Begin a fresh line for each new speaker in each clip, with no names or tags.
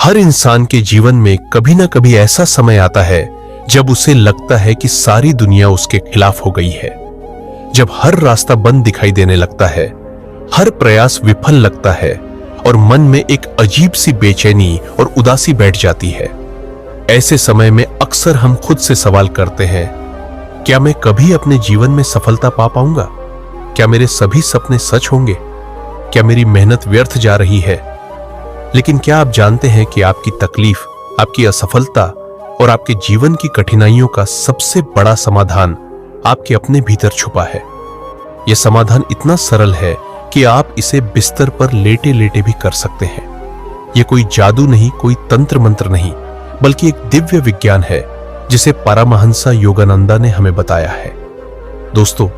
हर इंसान के जीवन में कभी ना कभी ऐसा समय आता है जब उसे लगता है कि सारी दुनिया उसके खिलाफ हो गई है, जब हर रास्ता बंद दिखाई देने लगता है, हर प्रयास विफल लगता है और मन में एक अजीब सी बेचैनी और उदासी बैठ जाती है। ऐसे समय में अक्सर हम खुद से सवाल करते हैं, क्या मैं कभी अपने जीवन में सफलता पा पाऊंगा? क्या मेरे सभी सपने सच होंगे? क्या मेरी मेहनत व्यर्थ जा रही है? लेकिन क्या आप जानते हैं कि आपकी तकलीफ, आपकी असफलता और आपके जीवन की कठिनाइयों का सबसे बड़ा समाधान आपके अपने भीतर छुपा है। यह समाधान इतना सरल है कि आप इसे बिस्तर पर लेटे लेटे भी कर सकते हैं। यह कोई जादू नहीं, कोई तंत्र मंत्र नहीं, बल्कि एक दिव्य विज्ञान है जिसे परमहंस योगानंदा ने हमें बताया है। दोस्तों,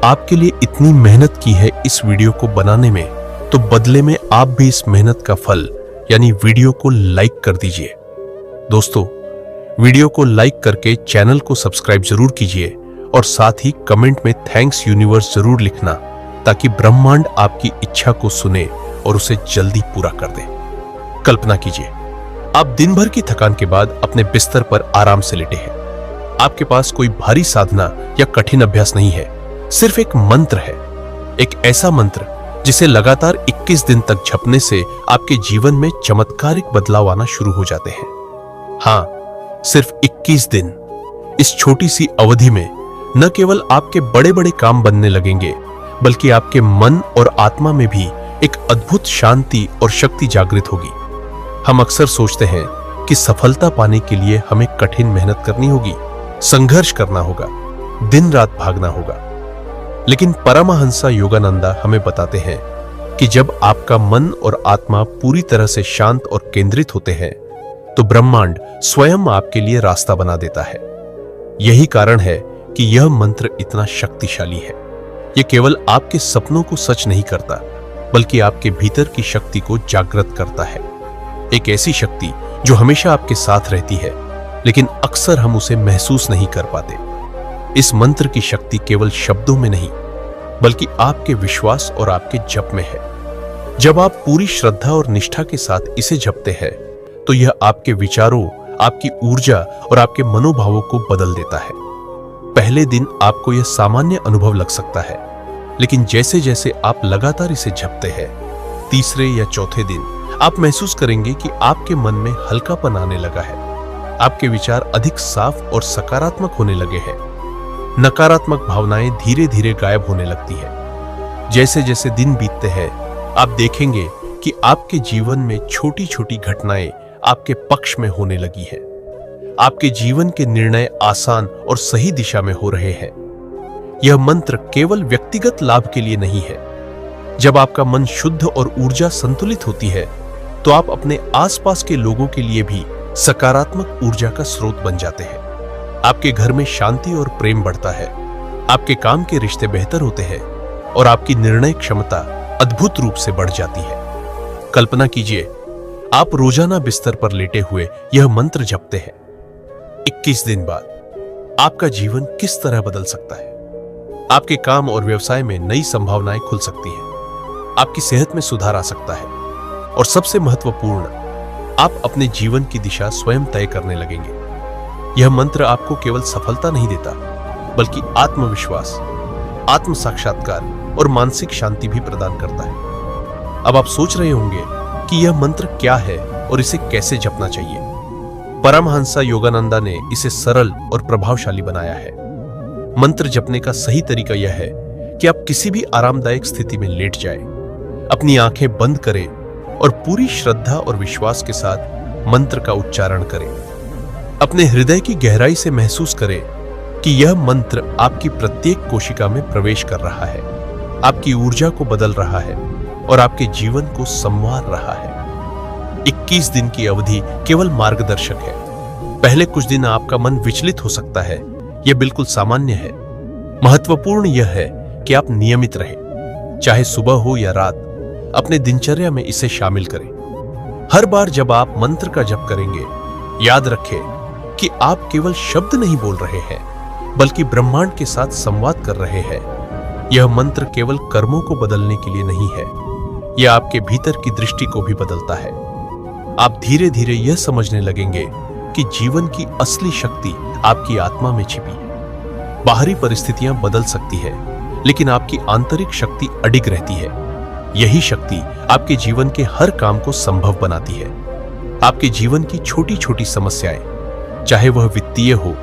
आपके लिए इतनी मेहनत की है इस वीडियो को बनाने में, तो बदले में आप भी इस मेहनत का फल यानी वीडियो को लाइक कर दीजिए। दोस्तों, वीडियो को लाइक करके चैनल को सब्सक्राइब जरूर कीजिए और साथ ही कमेंट में थैंक्स यूनिवर्स जरूर लिखना, ताकि ब्रह्मांड आपकी इच्छा को सुने और उसे जल्दी पूरा कर दे। कल्पना कीजिए, आप दिन भर की थकान के बाद अपने बिस्तर पर आराम से लेटे हैं। आपके पास कोई भारी साधना या कठिन अभ्यास नहीं है, सिर्फ एक मंत्र है। एक ऐसा मंत्र जिसे लगातार 21 दिन तक जपने से आपके जीवन में चमत्कारिक बदलाव आना शुरू हो जाते हैं। हां, सिर्फ 21 दिन। इस छोटी सी अवधि में न केवल आपके बड़े बड़े काम बनने लगेंगे, बल्कि आपके मन और आत्मा में भी एक अद्भुत शांति और शक्ति जागृत होगी। हम अक्सर सोचते हैं कि सफलता पाने के लिए हमें कठिन मेहनत करनी होगी, संघर्ष करना होगा, दिन रात भागना होगा। लेकिन परमहंस योगानंदा हमें बताते हैं कि जब आपका मन और आत्मा पूरी तरह से शांत और केंद्रित होते हैं, तो ब्रह्मांड स्वयं आपके लिए रास्ता बना देता है। यही कारण है कि यह मंत्र इतना शक्तिशाली है। यह केवल आपके सपनों को सच नहीं करता, बल्कि आपके भीतर की शक्ति को जागृत करता है। एक ऐसी शक्ति जो हमेशा आपके साथ रहती है, लेकिन अक्सर हम उसे महसूस नहीं कर पाते। इस मंत्र की शक्ति केवल शब्दों में नहीं, बल्कि आपके विश्वास और आपके जप में है। जब आप पूरी श्रद्धा और निष्ठा के साथ इसे जपते हैं, तो यह आपके विचारों, आपकी ऊर्जा और आपके मनोभावों को बदल देता है। पहले दिन आपको यह सामान्य अनुभव लग सकता है, लेकिन जैसे जैसे आप लगातार इसे जपते हैं, तीसरे या चौथे दिन आप महसूस करेंगे कि आपके मन में हल्कापन आने लगा है। आपके विचार अधिक साफ और सकारात्मक होने लगे हैं। नकारात्मक भावनाएं धीरे धीरे गायब होने लगती है। जैसे जैसे दिन बीतते हैं, आप देखेंगे कि आपके जीवन में छोटी छोटी घटनाएं आपके पक्ष में होने लगी है। आपके जीवन के निर्णय आसान और सही दिशा में हो रहे हैं। यह मंत्र केवल व्यक्तिगत लाभ के लिए नहीं है। जब आपका मन शुद्ध और ऊर्जा संतुलित होती है, तो आप अपने आसपास के लोगों के लिए भी सकारात्मक ऊर्जा का स्रोत बन जाते हैं। आपके घर में शांति और प्रेम बढ़ता है, आपके काम के रिश्ते बेहतर होते हैं और आपकी निर्णय क्षमता अद्भुत रूप से बढ़ जाती है। कल्पना कीजिए, आप रोजाना बिस्तर पर लेटे हुए यह मंत्र जपते हैं। 21 दिन बाद आपका जीवन किस तरह बदल सकता है? आपके काम और व्यवसाय में नई संभावनाएं खुल सकती हैं, आपकी सेहत में सुधार आ सकता है और सबसे महत्वपूर्ण, आप अपने जीवन की दिशा स्वयं तय करने लगेंगे। यह मंत्र आपको केवल सफलता नहीं देता, बल्कि आत्मविश्वास, आत्म साक्षात्कार और मानसिक शांति भी प्रदान करता है। अब आप सोच रहे होंगे कि यह मंत्र क्या है और इसे कैसे जपना चाहिए। परमहंस योगानंदा ने इसे सरल और प्रभावशाली बनाया है। मंत्र जपने का सही तरीका यह है कि आप किसी भी आरामदायक स्थिति में लेट जाएं, अपनी आंखें बंद करें और पूरी श्रद्धा और विश्वास के साथ मंत्र का उच्चारण करें। अपने हृदय की गहराई से महसूस करें कि यह मंत्र आपकी प्रत्येक कोशिका में प्रवेश कर रहा है, आपकी ऊर्जा को बदल रहा है और आपके जीवन को संवार रहा है। 21 दिन की अवधि केवल मार्गदर्शक है। पहले कुछ दिन आपका मन विचलित हो सकता है, यह बिल्कुल सामान्य है। महत्वपूर्ण यह है कि आप नियमित रहें, चाहे सुबह हो या रात, अपने दिनचर्या में इसे शामिल करें। हर बार जब आप मंत्र का जप करेंगे, याद रखें कि आप केवल शब्द नहीं बोल रहे हैं, बल्कि ब्रह्मांड के साथ संवाद कर रहे हैं। यह मंत्र केवल कर्मों को बदलने के लिए नहीं है, यह आपके भीतर की दृष्टि को भी बदलता है। आप धीरे धीरे यह समझने लगेंगे कि जीवन की असली शक्ति आपकी आत्मा में छिपी है। बाहरी परिस्थितियां बदल सकती है, लेकिन आपकी आंतरिक शक्ति अडिग रहती है। यही शक्ति आपके जीवन के हर काम को संभव बनाती है। आपके जीवन की छोटी छोटी समस्याएं, चाहे वह वित्तीय हो,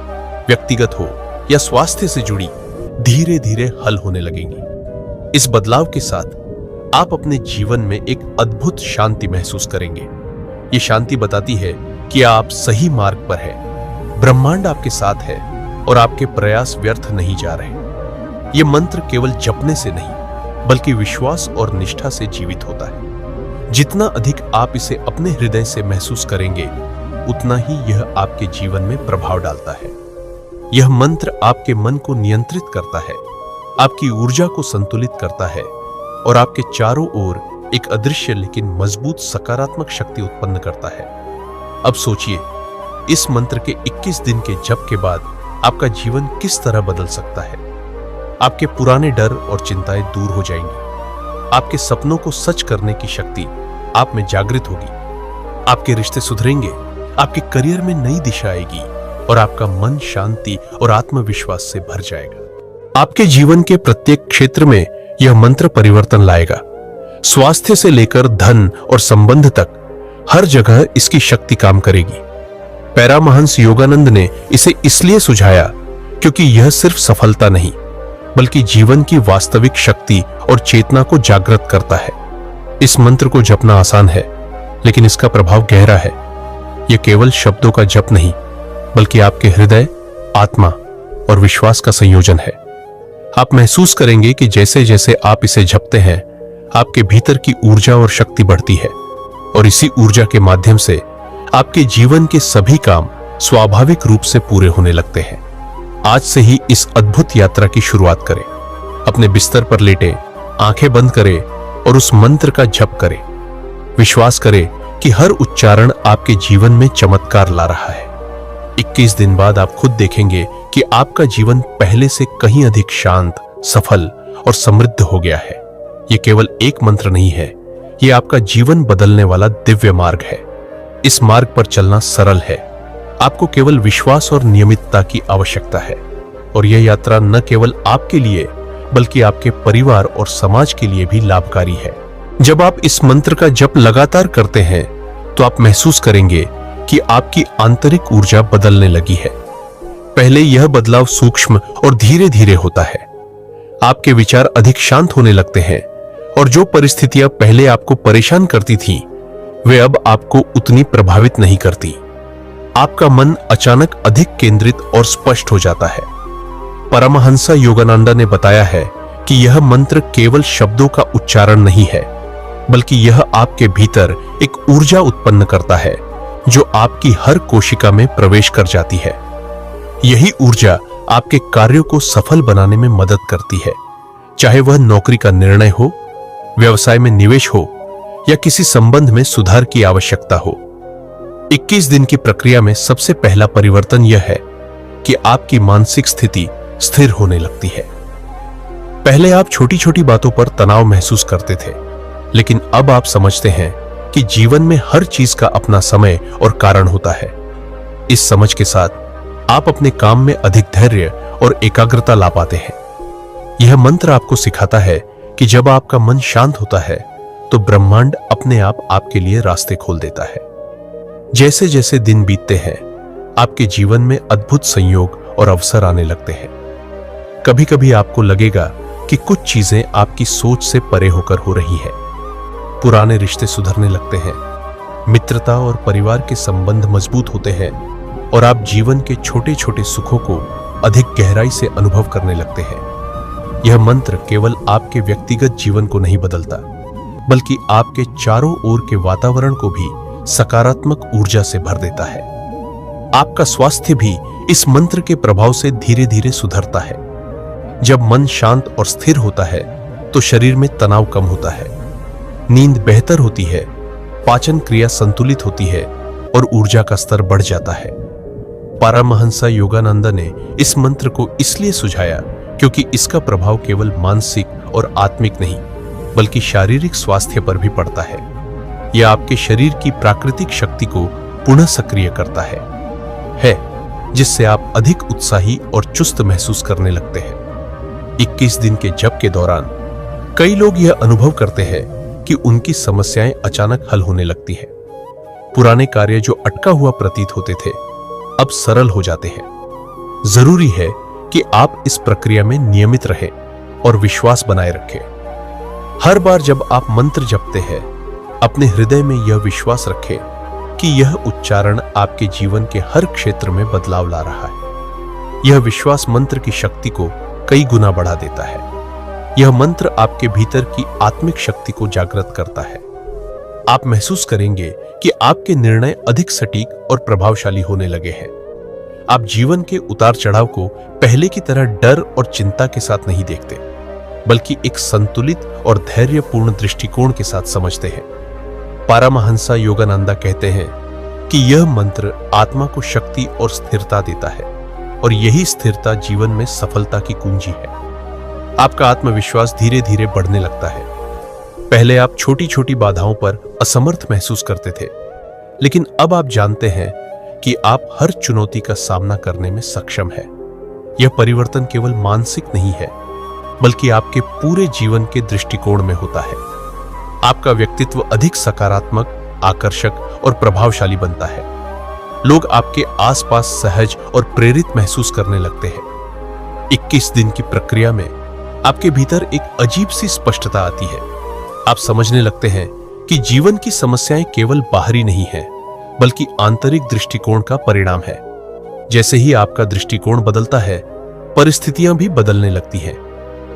व्यक्तिगत हो या स्वास्थ्य से जुड़ी, धीरे धीरे हल होने लगेंगी। इस बदलाव के साथ आप अपने जीवन में एक अद्भुत शांति महसूस करेंगे। ये शांति बताती है कि आप सही मार्ग पर हैं, ब्रह्मांड आपके साथ है और आपके प्रयास व्यर्थ नहीं जा रहे। ये मंत्र केवल जपने से नहीं, बल्कि विश्वास और निष्ठा से जीवित होता है। जितना अधिक आप इसे अपने हृदय से महसूस करेंगे, उतना ही यह आपके जीवन में प्रभाव डालता है। यह मंत्र आपके मन को नियंत्रित करता है, आपकी ऊर्जा को संतुलित करता है और आपके चारों ओर एक अदृश्य लेकिन मजबूत सकारात्मक शक्ति उत्पन्न करता है। अब सोचिए, इस मंत्र के 21 दिन के जप के बाद आपका जीवन किस तरह बदल सकता है। आपके पुराने डर और चिंताएं दूर हो जाएंगी। आपके सपनों को सच करने की शक्ति आप में जागृत होगी। आपके रिश्ते सुधरेंगे, आपके करियर में नई दिशा आएगी और आपका मन शांति और आत्मविश्वास से भर जाएगा। आपके जीवन के प्रत्येक क्षेत्र में यह मंत्र परिवर्तन लाएगा। स्वास्थ्य से लेकर धन और संबंध तक हर जगह इसकी शक्ति काम करेगी। पैरामहंस योगानंद ने इसे इसलिए सुझाया क्योंकि यह सिर्फ सफलता नहीं, बल्कि जीवन की वास्तविक शक्ति और चेतना को जागृत करता है। इस मंत्र को जपना आसान है, लेकिन इसका प्रभाव गहरा है। यह केवल शब्दों का जप नहीं, बल्कि आपके हृदय, आत्मा और विश्वास का संयोजन है। आप महसूस करेंगे कि जैसे जैसे आप इसे जपते हैं, आपके भीतर की ऊर्जा और शक्ति बढ़ती है और इसी ऊर्जा के माध्यम से आपके जीवन के सभी काम स्वाभाविक रूप से पूरे होने लगते हैं। आज से ही इस अद्भुत यात्रा की शुरुआत करें। अपने बिस्तर पर लेटें, आंखें बंद करें और उस मंत्र का जप करें। विश्वास करें कि हर उच्चारण आपके जीवन में चमत्कार ला रहा है। 21 दिन बाद आप खुद देखेंगे कि आपका जीवन पहले से कहीं अधिक शांत, सफल और समृद्ध हो गया है। यह केवल एक मंत्र नहीं है, यह आपका जीवन बदलने वाला दिव्य मार्ग है। इस मार्ग पर चलना सरल है। आपको केवल विश्वास और नियमितता की आवश्यकता है और यह यात्रा न केवल आपके लिए, बल्कि आपके परिवार और समाज के लिए भी लाभकारी है। जब आप इस मंत्र का जप लगातार करते हैं, तो आप महसूस करेंगे कि आपकी आंतरिक ऊर्जा बदलने लगी है। पहले यह बदलाव सूक्ष्म और धीरे धीरे होता है। आपके विचार अधिक शांत होने लगते हैं और जो परिस्थितियां पहले आपको परेशान करती थीं, वे अब आपको उतनी प्रभावित नहीं करती। आपका मन अचानक अधिक केंद्रित और स्पष्ट हो जाता है। परमहंस योगानंद ने बताया है कि यह मंत्र केवल शब्दों का उच्चारण नहीं है, बल्कि यह आपके भीतर एक ऊर्जा उत्पन्न करता है जो आपकी हर कोशिका में प्रवेश कर जाती है। यही ऊर्जा आपके कार्यों को सफल बनाने में मदद करती है, चाहे वह नौकरी का निर्णय हो, व्यवसाय में निवेश हो या किसी संबंध में सुधार की आवश्यकता हो। 21 दिन की प्रक्रिया में सबसे पहला परिवर्तन यह है कि आपकी मानसिक स्थिति स्थिर होने लगती है। पहले आप छोटी छोटी बातों पर तनाव महसूस करते थे, लेकिन अब आप समझते हैं कि जीवन में हर चीज का अपना समय और कारण होता है। इस समझ के साथ आप अपने काम में अधिक धैर्य और एकाग्रता ला पाते हैं। यह मंत्र आपको सिखाता है कि जब आपका मन शांत होता है, तो ब्रह्मांड अपने आप आपके लिए रास्ते खोल देता है। जैसे जैसे दिन बीतते हैं, आपके जीवन में अद्भुत संयोग और अवसर आने लगते हैं। कभी कभी आपको लगेगा कि कुछ चीजें आपकी सोच से परे होकर हो रही है। पुराने रिश्ते सुधरने लगते हैं, मित्रता और परिवार के संबंध मजबूत होते हैं और आप जीवन के छोटे छोटे सुखों को अधिक गहराई से अनुभव करने लगते हैं। यह मंत्र केवल आपके व्यक्तिगत जीवन को नहीं बदलता, बल्कि आपके चारों ओर के वातावरण को भी सकारात्मक ऊर्जा से भर देता है। आपका स्वास्थ्य भी इस मंत्र के प्रभाव से धीरे धीरे सुधरता है। जब मन शांत और स्थिर होता है, तो शरीर में तनाव कम होता है, नींद बेहतर होती है, पाचन क्रिया संतुलित होती है और ऊर्जा का स्तर बढ़ जाता है। परमहंस योगानंद ने इस मंत्र को इसलिए सुझाया क्योंकि इसका प्रभाव केवल मानसिक और आत्मिक नहीं, बल्कि शारीरिक स्वास्थ्य पर भी पड़ता है। यह आपके शरीर की प्राकृतिक शक्ति को पुनः सक्रिय करता है जिससे आप अधिक उत्साही और चुस्त महसूस करने लगते हैं। 21 दिन के जप के दौरान कई लोग यह अनुभव करते हैं कि उनकी समस्याएं अचानक हल होने लगती हैं। पुराने कार्य जो अटका हुआ प्रतीत होते थे अब सरल हो जाते हैं। जरूरी है कि आप इस प्रक्रिया में नियमित रहें और विश्वास बनाए रखें। हर बार जब आप मंत्र जपते हैं, अपने हृदय में यह विश्वास रखें कि यह उच्चारण आपके जीवन के हर क्षेत्र में बदलाव ला रहा है। यह विश्वास मंत्र की शक्ति को कई गुना बढ़ा देता है। यह मंत्र आपके भीतर की आत्मिक शक्ति को जागृत करता है। आप महसूस करेंगे कि आपके निर्णय अधिक सटीक और प्रभावशाली होने लगे हैं। आप जीवन के उतार चढ़ाव को पहले की तरह डर और चिंता के साथ नहीं देखते, बल्कि एक संतुलित और धैर्यपूर्ण दृष्टिकोण के साथ समझते हैं। पारामहंसा योगानंदा कहते हैं कि यह मंत्र आत्मा को शक्ति और स्थिरता देता है और यही स्थिरता जीवन में सफलता की कुंजी है। आपका आत्मविश्वास धीरे धीरे बढ़ने लगता है। पहले आप छोटी छोटी बाधाओं पर असमर्थ महसूस करते थे, लेकिन अब आप जानते हैं कि आप हर चुनौती का सामना करने में सक्षम हैं। यह परिवर्तन केवल मानसिक नहीं है, बल्कि आपके पूरे जीवन के दृष्टिकोण में होता है। आपका व्यक्तित्व अधिक सकारात्मक, आकर्षक और प्रभावशाली बनता है। लोग आपके आसपास सहज और प्रेरित महसूस करने लगते हैं। 21 दिन की प्रक्रिया में आपके भीतर एक अजीब सी स्पष्टता आती है। आप समझने लगते हैं कि जीवन की समस्याएं केवल बाहरी नहीं हैं, बल्कि आंतरिक दृष्टिकोण का परिणाम है। जैसे ही आपका दृष्टिकोण बदलता है, परिस्थितियां भी बदलने लगती हैं।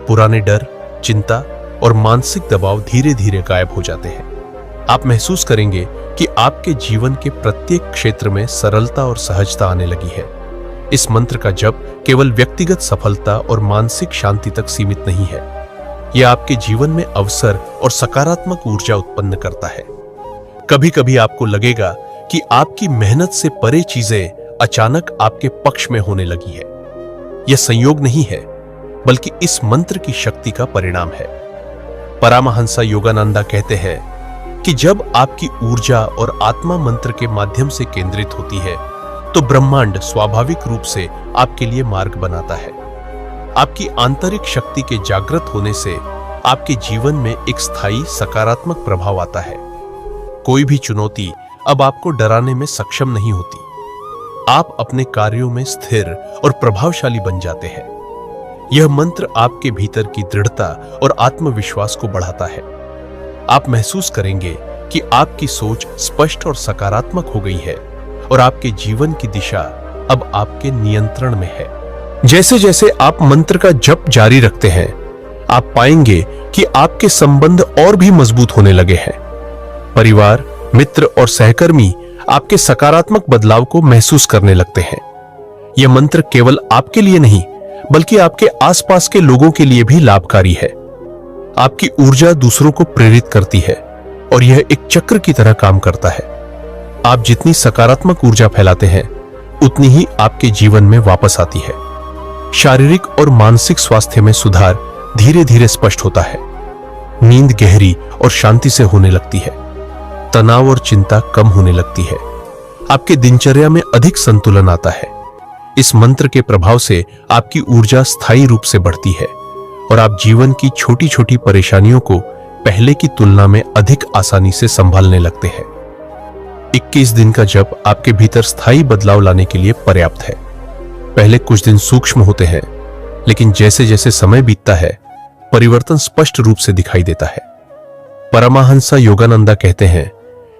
पुराने डर, चिंता और मानसिक दबाव धीरे धीरे गायब हो जाते हैं। आप महसूस करेंगे कि आपके जीवन के प्रत्येक क्षेत्र में सरलता और सहजता आने लगी है। इस मंत्र का जप केवल व्यक्तिगत सफलता और मानसिक शांति तक सीमित नहीं है। यह आपके जीवन में अवसर और सकारात्मक ऊर्जा उत्पन्न करता है। कभी कभी आपको लगेगा कि आपकी मेहनत से परे चीजें अचानक आपके पक्ष में होने लगी है। यह संयोग नहीं है, बल्कि इस मंत्र की शक्ति का परिणाम है। पारामहंसा योगानंदा कहते हैं कि जब आपकी ऊर्जा और आत्मा मंत्र के माध्यम से केंद्रित होती है, तो ब्रह्मांड स्वाभाविक रूप से आपके लिए मार्ग बनाता है। आपकी आंतरिक शक्ति के जागृत होने से आपके जीवन में एक स्थायी सकारात्मक प्रभाव आता है। कोई भी चुनौती अब आपको डराने में सक्षम नहीं होती। आप अपने कार्यों में स्थिर और प्रभावशाली बन जाते हैं। यह मंत्र आपके भीतर की दृढ़ता और आत्मविश्वास को बढ़ाता है। आप महसूस करेंगे कि आपकी सोच स्पष्ट और सकारात्मक हो गई है और आपके जीवन की दिशा अब आपके नियंत्रण में है। जैसे जैसे आप मंत्र का जप जारी रखते हैं, आप पाएंगे कि आपके संबंध और भी मजबूत होने लगे हैं। परिवार, मित्र और सहकर्मी आपके सकारात्मक बदलाव को महसूस करने लगते हैं। यह मंत्र केवल आपके लिए नहीं, बल्कि आपके आसपास के लोगों के लिए भी लाभकारी है। आपकी ऊर्जा दूसरों को प्रेरित करती है और यह एक चक्र की तरह काम करता है। आप जितनी सकारात्मक ऊर्जा फैलाते हैं, उतनी ही आपके जीवन में वापस आती है। शारीरिक और मानसिक स्वास्थ्य में सुधार धीरे धीरे स्पष्ट होता है। नींद गहरी और शांति से होने लगती है। तनाव और चिंता कम होने लगती है। आपके दिनचर्या में अधिक संतुलन आता है। इस मंत्र के प्रभाव से आपकी ऊर्जा स्थायी रूप से बढ़ती है और आप जीवन की छोटी छोटी परेशानियों को पहले की तुलना में अधिक आसानी से संभालने लगते हैं। 21 दिन का जप आपके भीतर स्थायी बदलाव लाने के लिए पर्याप्त है। पहले कुछ दिन सूक्ष्म होते हैं, लेकिन जैसे जैसे समय बीतता है, परिवर्तन स्पष्ट रूप से दिखाई देता है। परमहंस योगानंदा कहते हैं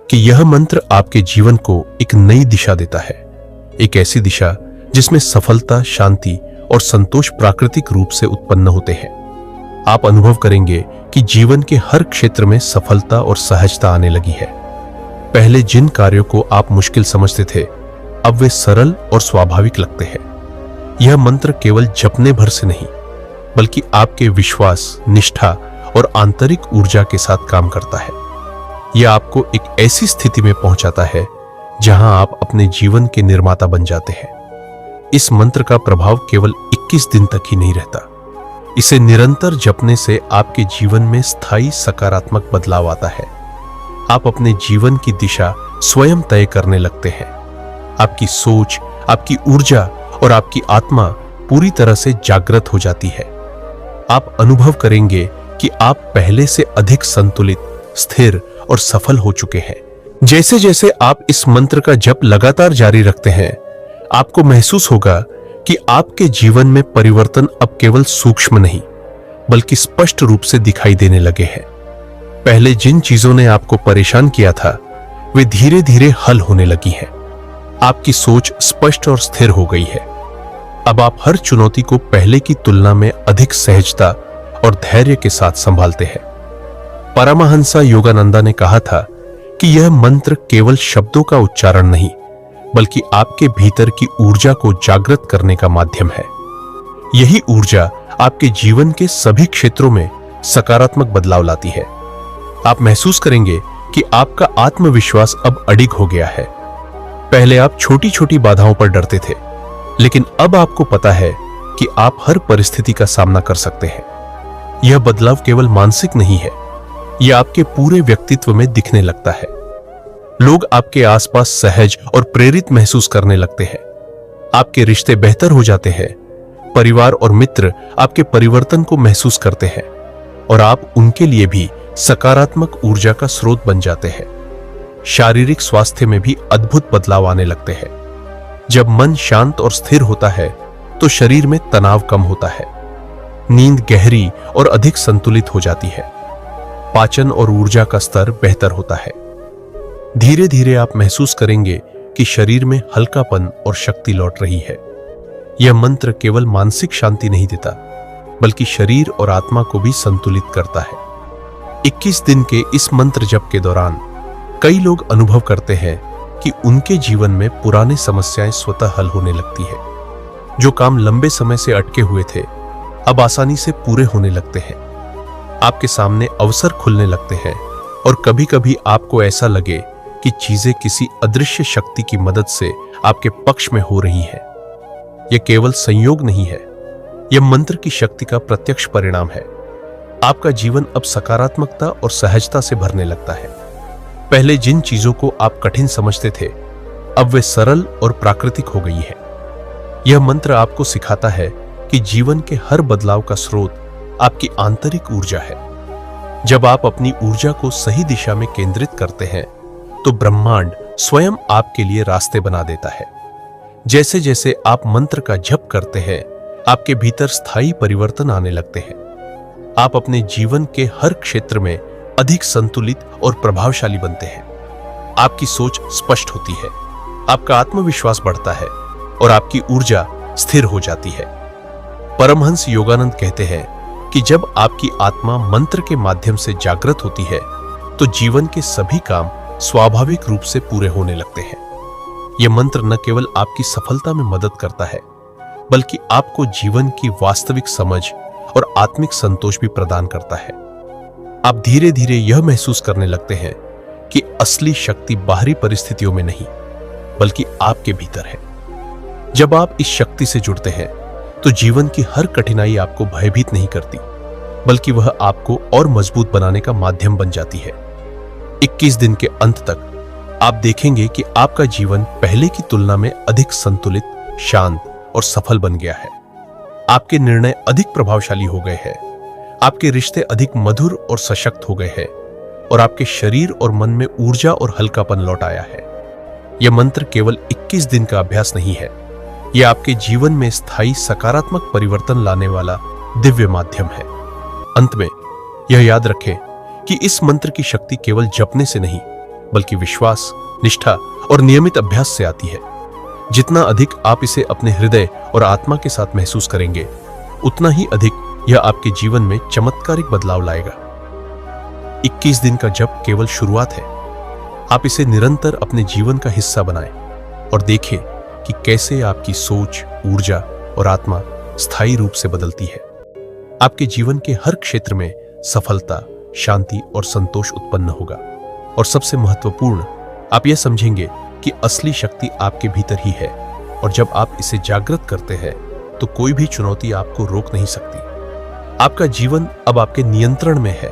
कि यह मंत्र आपके जीवन को एक नई दिशा देता है, एक ऐसी दिशा जिसमें सफलता, शांति और संतोष प्राकृतिक रूप से उत्पन्न होते हैं। आप अनुभव करेंगे कि जीवन के हर क्षेत्र में सफलता और सहजता आने लगी है। पहले जिन कार्यों को आप मुश्किल समझते थे, अब वे सरल और स्वाभाविक लगते हैं। यह मंत्र केवल जपने भर से नहीं, बल्कि आपके विश्वास, निष्ठा और आंतरिक ऊर्जा के साथ काम करता है। यह आपको एक ऐसी स्थिति में पहुंचाता है जहां आप अपने जीवन के निर्माता बन जाते हैं। इस मंत्र का प्रभाव केवल 21 दिन तक ही नहीं रहता। इसे निरंतर जपने से आपके जीवन में स्थायी सकारात्मक बदलाव आता है। आप अपने जीवन की दिशा स्वयं तय करने लगते हैं। आपकी सोच, आपकी ऊर्जा और आपकी आत्मा पूरी तरह से जागृत हो जाती है। आप अनुभव करेंगे कि आप पहले से अधिक संतुलित, स्थिर और सफल हो चुके हैं। जैसे जैसे आप इस मंत्र का जप लगातार जारी रखते हैं, आपको महसूस होगा कि आपके जीवन में परिवर्तन अब केवल सूक्ष्म नहीं, बल्कि स्पष्ट रूप से दिखाई देने लगे हैं। पहले जिन चीजों ने आपको परेशान किया था, वे धीरे धीरे हल होने लगी हैं। आपकी सोच स्पष्ट और स्थिर हो गई है। अब आप हर चुनौती को पहले की तुलना में अधिक सहजता और धैर्य के साथ संभालते हैं। परमहंस योगानंदा ने कहा था कि यह मंत्र केवल शब्दों का उच्चारण नहीं, बल्कि आपके भीतर की ऊर्जा को जागृत करने का माध्यम है। यही ऊर्जा आपके जीवन के सभी क्षेत्रों में सकारात्मक बदलाव लाती है। आप महसूस करेंगे कि आपका आत्मविश्वास अब अडिग हो गया है। पहले आप छोटी छोटी बाधाओं पर डरते थे, लेकिन अब आपको पता है कि आप हर परिस्थिति का सामना कर सकते हैं। यह बदलाव केवल मानसिक नहीं है, यह आपके पूरे व्यक्तित्व में दिखने लगता है। लोग आपके आसपास सहज और प्रेरित महसूस करने लगते हैं। आपके रिश्ते बेहतर हो जाते हैं। परिवार और मित्र आपके परिवर्तन को महसूस करते हैं और आप उनके लिए भी सकारात्मक ऊर्जा का स्रोत बन जाते हैं। शारीरिक स्वास्थ्य में भी अद्भुत बदलाव आने लगते हैं। जब मन शांत और स्थिर होता है, तो शरीर में तनाव कम होता है। नींद गहरी और अधिक संतुलित हो जाती है। पाचन और ऊर्जा का स्तर बेहतर होता है। धीरे धीरे आप महसूस करेंगे कि शरीर में हल्कापन और शक्ति लौट रही है। यह मंत्र केवल मानसिक शांति नहीं देता, बल्कि शरीर और आत्मा को भी संतुलित करता है। 21 दिन के इस मंत्र जप के दौरान कई लोग अनुभव करते हैं कि उनके जीवन में पुरानी समस्याएं स्वतः हल होने लगती है। जो काम लंबे समय से अटके हुए थे, अब आसानी से पूरे होने लगते हैं। आपके सामने अवसर खुलने लगते हैं और कभी-कभी आपको ऐसा लगे कि चीजें किसी अदृश्य शक्ति की मदद से आपके पक्ष में हो रही है। यह केवल संयोग नहीं है, यह मंत्र की शक्ति का प्रत्यक्ष परिणाम है। आपका जीवन अब सकारात्मकता और सहजता से भरने लगता है। पहले जिन चीजों को आप कठिन समझते थे, अब वे सरल और प्राकृतिक हो गई है। यह मंत्र आपको सिखाता है कि जीवन के हर बदलाव का स्रोत आपकी आंतरिक ऊर्जा है। जब आप अपनी ऊर्जा को सही दिशा में केंद्रित करते हैं, तो ब्रह्मांड स्वयं आपके लिए रास्ते बना देता है। जैसे जैसे आप मंत्र का जप करते हैं, आपके भीतर स्थायी परिवर्तन आने लगते हैं। आप अपने जीवन के हर क्षेत्र में अधिक संतुलित और प्रभावशाली बनते हैं। आपकी सोच स्पष्ट होती है, आपका आत्मविश्वास बढ़ता है और आपकी ऊर्जा स्थिर हो जाती है। परमहंस योगानंद कहते हैं कि जब आपकी आत्मा मंत्र के माध्यम से जागृत होती है, तो जीवन के सभी काम स्वाभाविक रूप से पूरे होने लगते हैं। यह मंत्र न केवल आपकी सफलता में मदद करता है, बल्कि आपको जीवन की वास्तविक समझ और आत्मिक संतोष भी प्रदान करता है। आप धीरे धीरे यह महसूस करने लगते हैं कि असली शक्ति बाहरी परिस्थितियों में नहीं, बल्कि आपके भीतर है। जब आप इस शक्ति से जुड़ते हैं, तो जीवन की हर कठिनाई आपको भयभीत नहीं करती, बल्कि वह आपको और मजबूत बनाने का माध्यम बन जाती है। 21 दिन के अंत तक आप देखेंगे कि आपका जीवन पहले की तुलना में अधिक संतुलित, शांत और सफल बन गया है। आपके निर्णय अधिक प्रभावशाली हो गए हैं, आपके रिश्ते अधिक मधुर और सशक्त हो गए हैं और आपके शरीर और मन में ऊर्जा और हल्कापन लौट आया है। यह मंत्र केवल 21 दिन का अभ्यास नहीं है, यह आपके जीवन में स्थायी सकारात्मक परिवर्तन लाने वाला दिव्य माध्यम है। अंत में यह याद रखें कि इस मंत्र की शक्ति केवल जपने से नहीं, बल्कि विश्वास, निष्ठा और नियमित अभ्यास से आती है। जितना अधिक आप इसे अपने हृदय और आत्मा के साथ महसूस करेंगे, उतना ही अधिक यह आपके जीवन में चमत्कारिक बदलाव लाएगा। 21 दिन का जप केवल शुरुआत है। आप इसे निरंतर अपने जीवन का हिस्सा बनाएं और देखें कि कैसे आपकी सोच, ऊर्जा और आत्मा स्थायी रूप से बदलती है। आपके जीवन के हर क्षेत्र में सफलता, शांति और संतोष उत्पन्न होगा और सबसे महत्वपूर्ण, आप यह समझेंगे कि असली शक्ति आपके भीतर ही है और जब आप इसे जागृत करते हैं, तो कोई भी चुनौती आपको रोक नहीं सकती। आपका जीवन अब आपके नियंत्रण में है।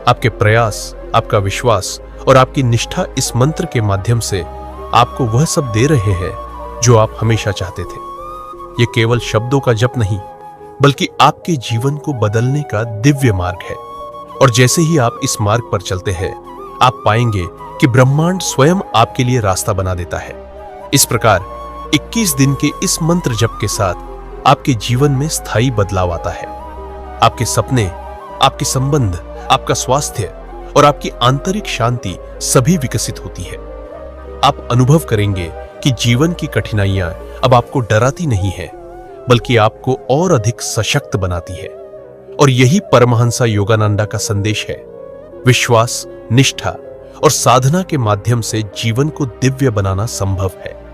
आपके प्रयास, आपका विश्वास और आपकी निष्ठा इस मंत्र के माध्यम से आपको वह सब दे रहे हैं जो आप हमेशा चाहते थे। यह केवल शब्दों का जप नहीं, बल्कि आपके जीवन को बदलने का दिव्य मार्ग है। और जैसे ही आप इस मार्ग पर चलते हैं, आप पाएंगे कि ब्रह्मांड स्वयं आपके लिए रास्ता बना देता है। इस प्रकार 21 दिन के इस मंत्र जप के साथ आपके जीवन में स्थायी बदलाव आता है। आपके सपने, आपके संबंध, आपका स्वास्थ्य और आपकी आंतरिक शांति सभी विकसित होती है। आप अनुभव करेंगे कि जीवन की कठिनाइयां अब आपको डराती नहीं है, बल्कि आपको और अधिक सशक्त बनाती है। और यही परमहंसा योगानंदा का संदेश है। विश्वास, निष्ठा और साधना के माध्यम से जीवन को दिव्य बनाना संभव है।